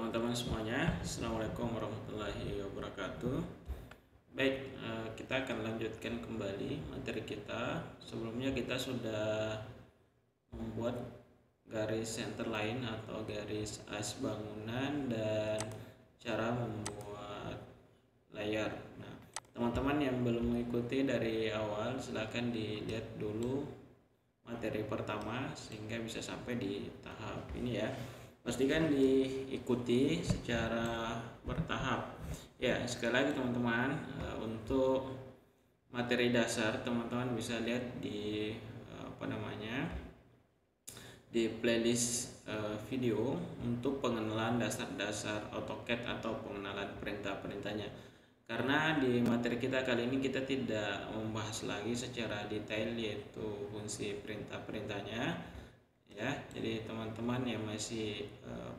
teman-teman semuanya. Assalamualaikum warahmatullahi wabarakatuh. Baik, kita akan lanjutkan kembali materi kita. Sebelumnya kita sudah membuat garis centerline atau garis as bangunan dan cara membuat layar. Nah, teman-teman yang belum mengikuti dari awal, silahkan dilihat dulu materi pertama sehingga bisa sampai di tahap ini ya. Pastikan diikuti secara bertahap. Ya, sekali lagi teman-teman, untuk materi dasar teman-teman bisa lihat di di playlist video untuk pengenalan dasar-dasar AutoCAD atau pengenalan perintah-perintahnya. Karena di materi kita kali ini kita tidak membahas lagi secara detail yaitu fungsi perintah-perintahnya ya. Jadi teman-teman yang masih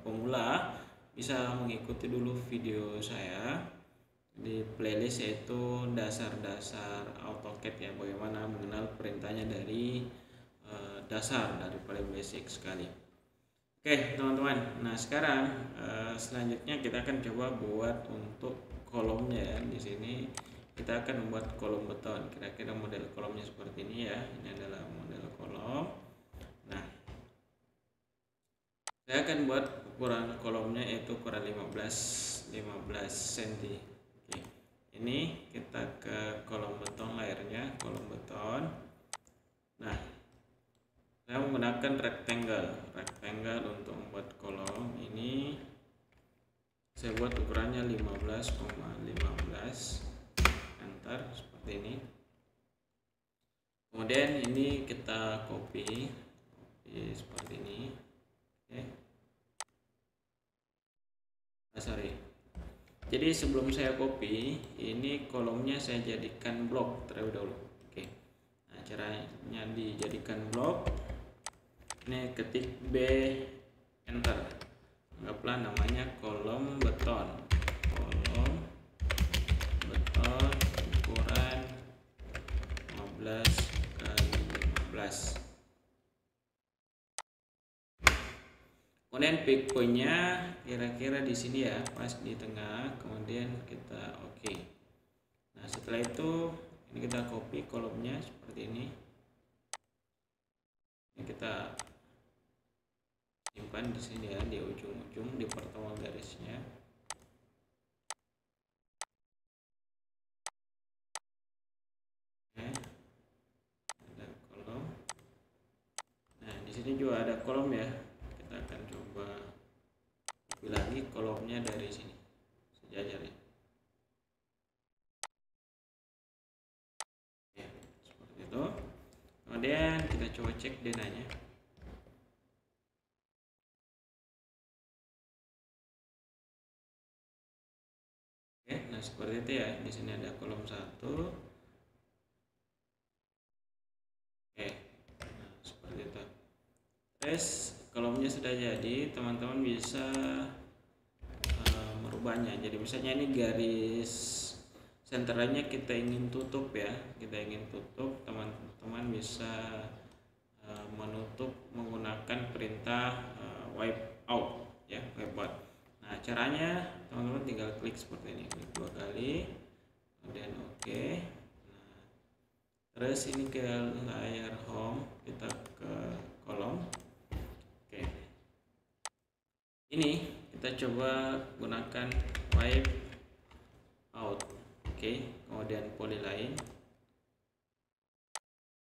pemula bisa mengikuti dulu video saya di playlist yaitu dasar-dasar AutoCAD ya, bagaimana mengenal perintahnya dari dasar dari paling basic sekali. Oke teman-teman, nah sekarang selanjutnya kita akan coba buat untuk kolomnya ya. Di sini kita akan membuat kolom beton. Kira-kira model kolomnya seperti ini ya. Ini adalah model kolom. Nah, saya akan buat ukuran kolomnya yaitu ukuran 15 cm. Oke. Ini kita ke kolom beton, layarnya kolom beton. Nah, saya menggunakan rectangle untuk membuat kolom ini. Saya buat ukurannya 15,15, enter seperti ini. Kemudian ini kita copy seperti ini. Oke. Sorry. Jadi sebelum saya copy, ini kolomnya saya jadikan blok terlebih dahulu. Oke. Nah, caranya dijadikan blok. Ini ketik B, enter. Anggaplah namanya kolom beton. Kolom beton ukuran 15 kali 15. Kemudian pick point-nya kira-kira di sini ya, pas di tengah. Kemudian kita oke. Nah, setelah itu ini kita copy kolomnya seperti ini. Ini kita simpan di sini ya, di ujung-ujung di pertemuan garisnya. Oke. Ada kolom. Nah, di sini juga ada kolom ya. Kita akan coba copy lagi kolomnya dari sini. Sejajar ya. Oke, seperti itu. Kemudian kita coba cek denahnya. Nah, seperti itu ya. Di sini ada kolom 1. Oke. Nah, seperti itu. Terus kolomnya sudah jadi, teman-teman bisa merubahnya. Jadi misalnya ini garis centernya kita ingin tutup ya. Kita ingin tutup, teman-teman bisa menutup menggunakan perintah wipe out ya, wipe out. Nah, caranya teman-teman tinggal klik seperti ini, klik 2 kali, kemudian oke. Nah, terus ini ke layar home, kita ke kolom. Oke. Ini kita coba gunakan wipe out. Oke, kemudian polyline.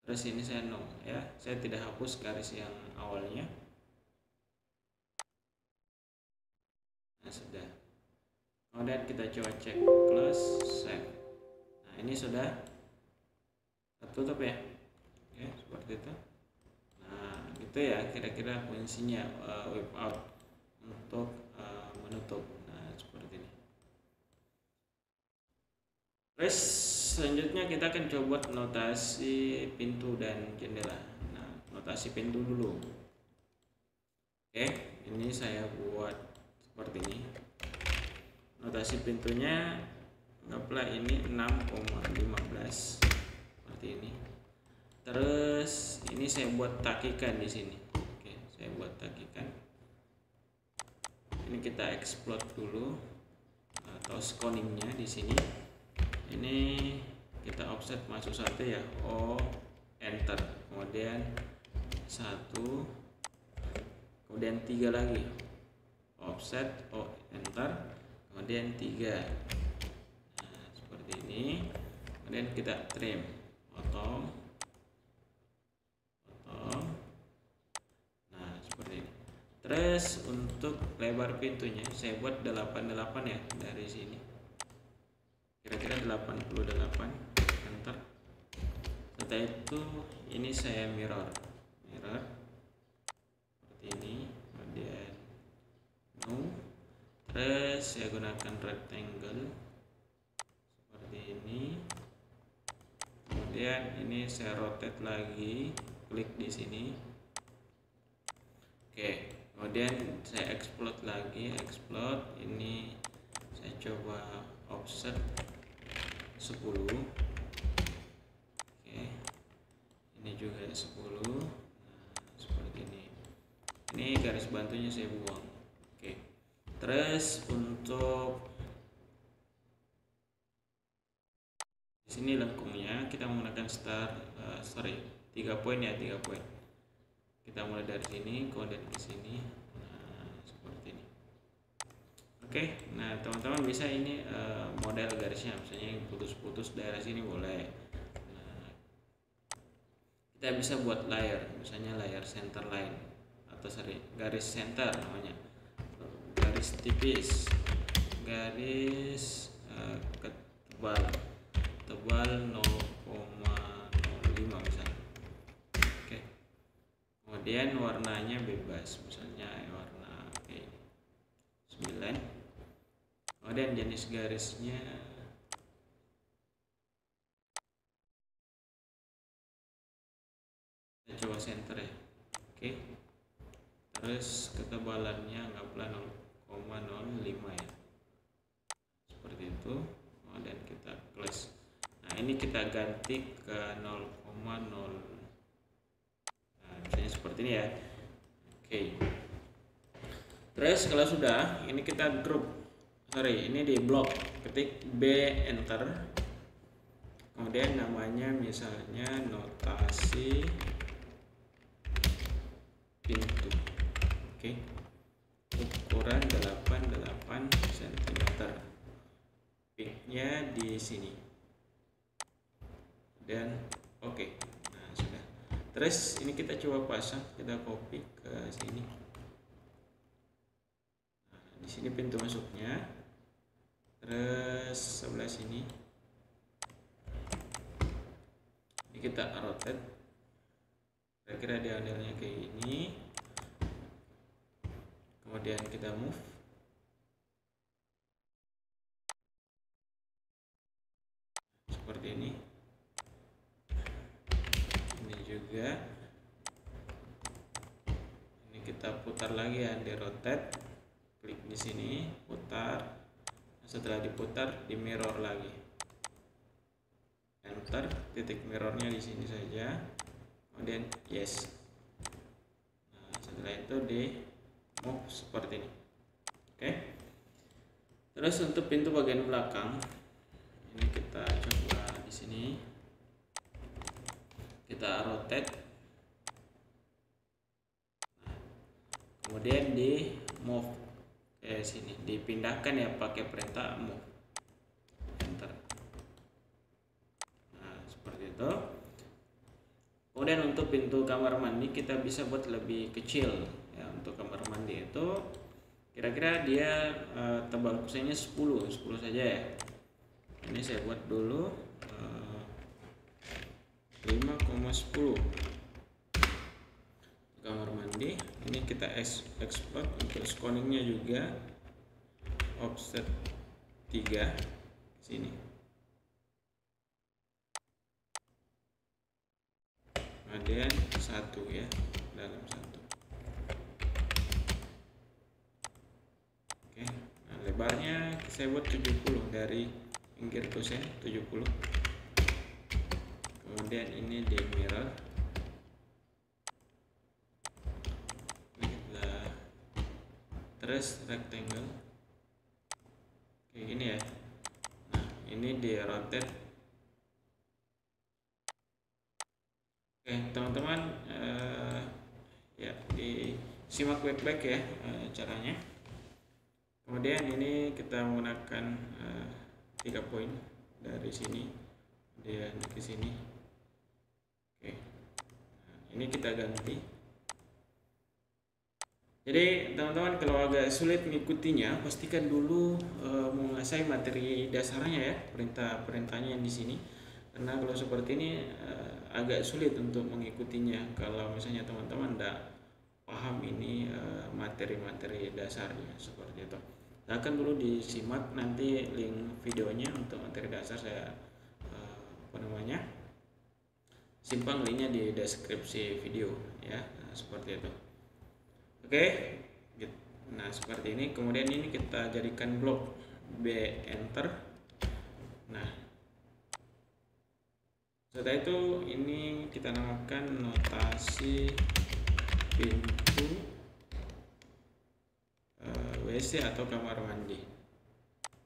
Terus ini saya no ya, saya tidak hapus garis yang awalnya. Nah, sudah. Kemudian kita coba cek close, save. Nah, ini sudah tertutup ya. Oke, seperti itu. Nah, gitu ya kira-kira fungsinya wipe out untuk menutup. Nah, seperti ini. Terus selanjutnya kita akan coba notasi pintu dan jendela. Nah, notasi pintu dulu. Oke, ini saya buat seperti ini. Notasi pintunya anggaplah ini 6,15 seperti ini. Terus ini saya buat takikan di sini. Oke, saya buat takikan. Ini kita explode dulu atau sconingnya di sini. Ini kita offset masuk 1 ya, enter, kemudian 1, kemudian 3 lagi, offset, enter, kemudian 3. Nah, seperti ini. Kemudian kita trim, potong. Nah, seperti ini. Terus untuk lebar pintunya saya buat 88 ya, dari sini kira-kira 88, enter. Setelah itu ini saya mirror seperti ini, kemudian no, terus saya gunakan rectangle seperti ini, kemudian ini saya rotate lagi, klik di sini. Oke, kemudian saya explode lagi, ini saya coba offset 10. Oke, ini juga 10. Nah, seperti ini. Ini garis bantunya saya buang. Oke, terus untuk di sini lengkungnya kita menggunakan 3 poin ya, 3 poin. Kita mulai dari sini, kemudian ke sini. Nah, seperti ini. Oke, nah teman-teman bisa ini model garisnya, misalnya yang putus-putus daerah sini boleh. Nah, kita bisa buat layer, misalnya layer center line atau garis center namanya, garis tipis, garis tebal 0,05 misalnya. Oke, kemudian warnanya bebas, misalnya warna 9. Kemudian jenis garisnya kita coba center ya. Oke, terus ketebalannya anggaplah 0,05 ya, seperti itu. Kemudian kita close. Nah, ini kita ganti ke 0,0, nah, misalnya seperti ini ya. Oke, terus kalau sudah, ini kita ini di blok, ketik B, enter, kemudian namanya misalnya notasi pintu. Oke, ukuran 88 cm, peaknya di sini, dan oke. Nah, sudah. Terus ini kita coba pasang, kita copy ke sini. Nah, di sini pintu masuknya. Terus sebelah sini ini kita rotate, kira-kira diameternya kayak ini, kemudian kita move seperti ini. Ini juga, ini kita putar lagi ya, di rotate, klik di sini, putar. Setelah diputar, di mirror lagi, enter, titik mirrornya di sini saja, kemudian yes. Nah, setelah itu di move seperti ini. Oke, terus untuk pintu bagian belakang ini kita coba di sini, kita rotate, nah, kemudian di move ke sini, dipindahkan ya pakai perintah move, enter. Nah, seperti itu. Kemudian untuk pintu kamar mandi kita bisa buat lebih kecil ya. Untuk kamar mandi itu kira-kira dia tebal kusenya 10 saja ya. Ini saya buat dulu 5,10 kamar mandi. Ini kita export untuk sconingnya juga, offset 3 sini, kemudian 1 ya, dalam 1. Oke, nah, lebarnya saya buat 70 dari pinggir kusen 70. Kemudian ini di mirror, terus rectangle kayak gini ya. Nah ini di rotate. Oke teman-teman, ya disimak baik-baik ya caranya. Kemudian ini kita menggunakan 3 poin dari sini dan ke sini. Oke, nah, ini kita ganti. Jadi teman-teman kalau agak sulit mengikutinya, pastikan dulu menguasai materi dasarnya ya, perintah-perintahnya yang di sini. Karena kalau seperti ini agak sulit untuk mengikutinya kalau misalnya teman-teman tidak paham ini materi-materi dasarnya seperti itu. Silahkan dulu disimak, nanti link videonya untuk materi dasar saya simpang linknya di deskripsi video ya. Nah, seperti itu. Oke, nah seperti ini. Kemudian ini kita jadikan blok B, enter. Nah setelah itu ini kita namakan notasi pintu WC atau kamar mandi.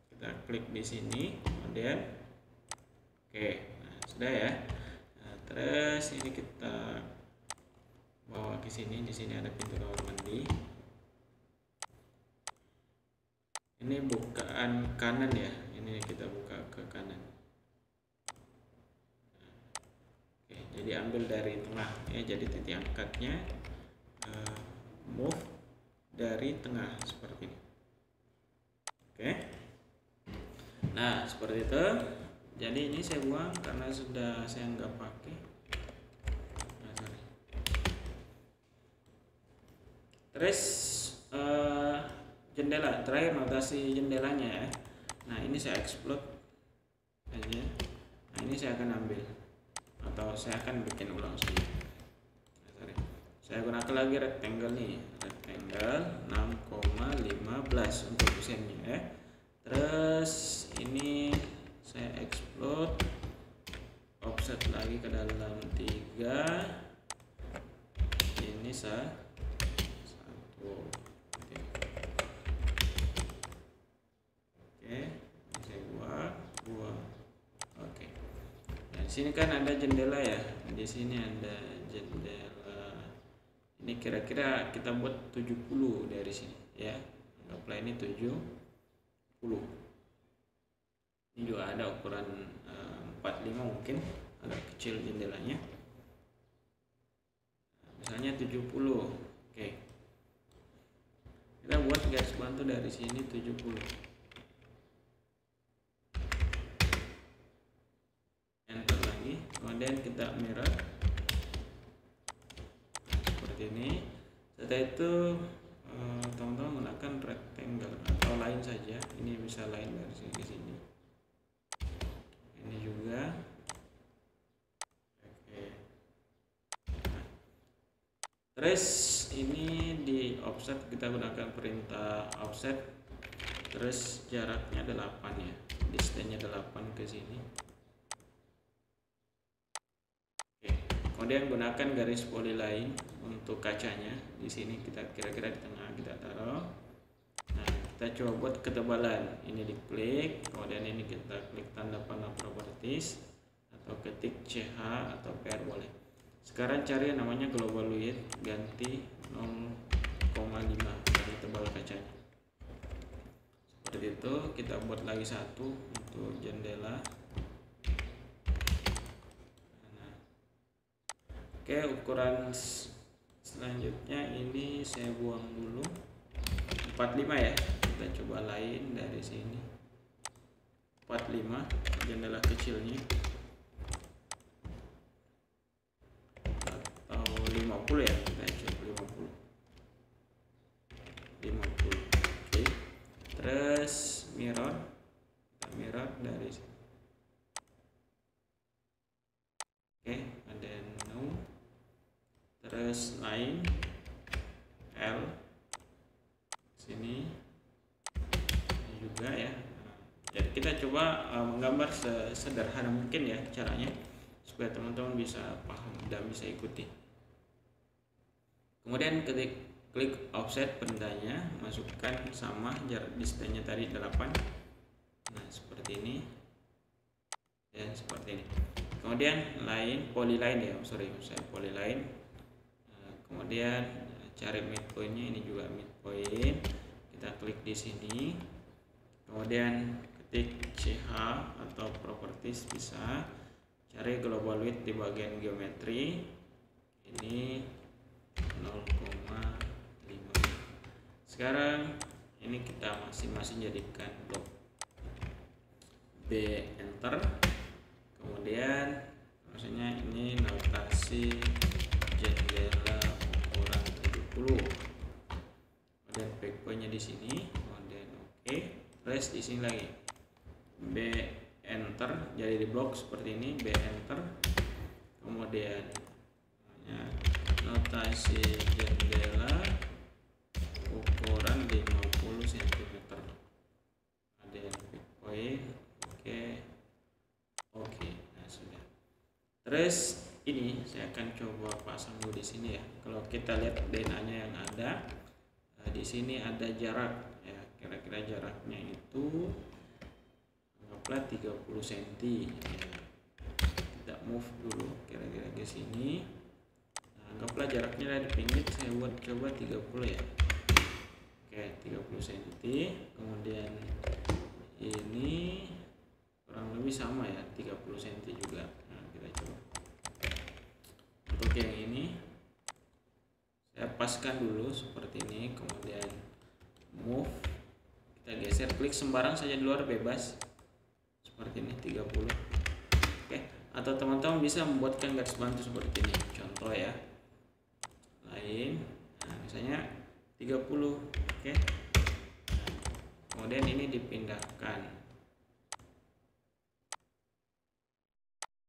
Kita klik di sini, kemudian oke, nah sudah ya. Nah, terus ini kita bawa ke sini. Di sini ada pintu kamar mandi. Ini bukaan kanan ya. Ini kita buka ke kanan. Oke, jadi ambil dari tengah ya. Jadi titik angkatnya move dari tengah seperti ini. Oke. Nah, seperti itu. Jadi ini saya buang karena sudah saya nggak pakai. Terus jendela, terakhir notasi jendelanya ya. Nah ini saya explode aja. Nah ini saya akan ambil atau saya akan bikin ulang saja. Saya gunakan lagi rectangle nih, rectangle 6,15 untuk desainnya ya. Terus ini saya explode, offset lagi ke dalam 3. Ini saya sini kan ada jendela ya, di sini ada jendela. Ini kira-kira kita buat 70 dari sini ya. Anggaplah ini 70. Ini juga ada ukuran 45 mungkin, agak kecil jendelanya. Misalnya 70. Oke. Kita buat garis bantu dari sini 70. Kemudian kita mirror seperti ini. Setelah itu teman-teman gunakan rectangle atau line saja. Ini bisa line dari sini ke sini. Ini juga. Oke. Nah, terus ini di offset kita gunakan perintah offset. Terus jaraknya 8 ya. Distance-nya 8 ke sini. Kemudian gunakan garis polyline untuk kacanya. Di sini kita kira-kira di tengah kita taruh. Nah, kita coba buat ketebalan. Ini diklik, kemudian ini kita klik tanda panah properties atau ketik CH atau PR boleh. Sekarang cari yang namanya global width, ganti 0,5 dari tebal kacanya. Seperti itu. Kita buat lagi satu untuk jendela. Oke, ukuran selanjutnya ini saya buang dulu 45 ya. Kita coba lain dari sini 45 jendela kecilnya, atau 50 ya, kita coba 50. Oke. Terus mirror, kita mirror dari sini. Oke, ada no. Terus line L sini juga ya. Jadi kita coba menggambar sesederhana mungkin ya caranya, supaya teman-teman bisa paham dan bisa ikuti. Kemudian ketik klik offset perintahnya, masukkan sama jarak distance-nya tadi 8. Nah, seperti ini. Dan seperti ini. Kemudian polyline ya, saya polyline. Kemudian cari midpoint-nya, ini juga midpoint. Kita klik di sini. Kemudian ketik CH atau properties, bisa cari global width di bagian geometri. Ini 0,5. Sekarang ini kita masing-masing jadikan blok B, enter. Kemudian maksudnya ini notasi jendela ukuran 70. Kemudian backpointnya di sini. Kemudian oke. Terus di sini lagi B, enter. Jadi di blok seperti ini, B, enter. Kemudian notasi jendela ukuran 50 cm. Ada yang backpoint. Oke. Nah, sudah. Terus ini saya akan coba pasang dulu di sini ya. Kalau kita lihat DNA-nya yang ada di sini ada jarak ya, kira-kira jaraknya itu anggaplah 30 cm ya. Kita move dulu kira-kira ke sini. Nah, anggaplah jaraknya di pinggir, saya buat coba 30 ya. Oke, 30 cm. Kemudian ini kurang lebih sama ya, 30 cm juga. Nah, kita coba untuk yang ini saya paskan dulu seperti ini. Kemudian move, kita geser, klik sembarang saja di luar, bebas seperti ini, 30. Oke, atau teman-teman bisa membuatkan garis bantu seperti ini, contoh ya lain. Nah, misalnya 30. Oke. Kemudian ini dipindahkan.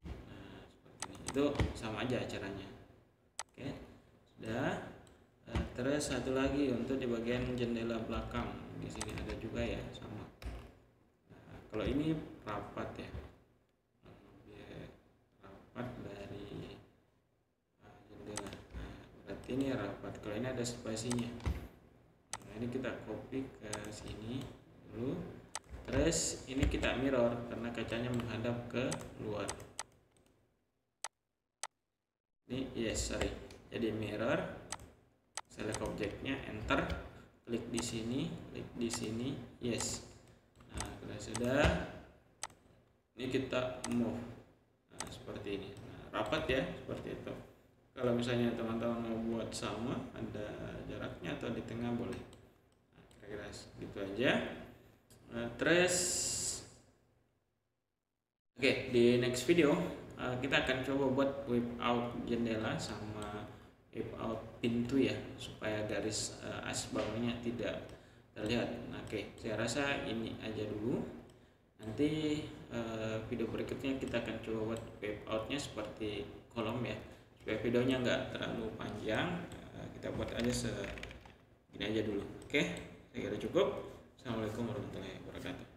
Nah, seperti ini. Itu sama aja caranya. Oke, sudah. Terus satu lagi untuk di bagian jendela belakang, di sini ada juga ya, sama. Nah, kalau ini rapat ya, rapat dari jendela. Nah, berarti ini rapat. Kalau ini ada spasinya. Nah, ini kita copy ke sini dulu. Terus ini kita mirror karena kacanya menghadap ke luar. Ini jadi mirror, select objeknya, enter, klik di sini, yes. Nah, kalau sudah, ini kita move. Nah, seperti ini. Nah, rapat ya, seperti itu. Kalau misalnya teman-teman mau buat sama, ada jaraknya atau di tengah boleh. Nah, kira-kira gitu aja. Terus oke, di next video kita akan coba buat whip out jendela sama whip out pintu ya, supaya garis as bangunnya tidak terlihat. Nah, oke, saya rasa ini aja dulu. Nanti video berikutnya kita akan coba buat whip outnya seperti kolom ya, supaya videonya nggak terlalu panjang. Kita buat aja segini aja dulu. Oke, saya kira cukup. Assalamualaikum warahmatullahi wabarakatuh.